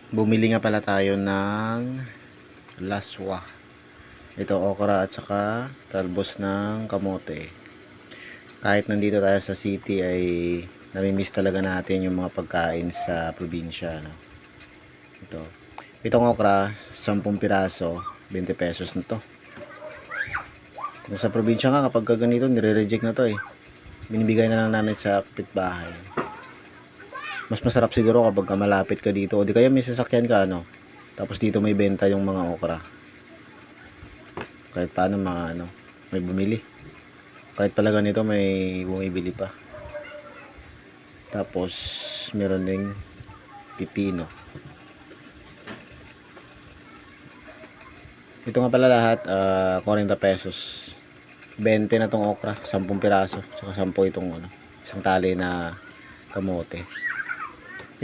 Bumili nga pala tayo ng laswa. Ito okra at saka talbos ng kamote. Kahit nandito tayo sa city ay namimiss talaga natin yung mga pagkain sa probinsya, no? Ito. Itong okra, 10 piraso, 20 pesos na to. Kung sa probinsya nga, kapag ganito, nire-reject na to eh. Binibigay na lang namin sa kapitbahay. Mas masarap siguro kapag malapit ka dito. O di kaya may sasakyan ka, ano. Tapos dito may benta yung mga okra. Kahit paano may bumili. Kahit pala ganito may bumibili pa. Tapos meron ding pipino. Ito nga pala lahat 40 pesos. 20 na tong okra, 10 piraso, saka 10 itong isang tali na kamote.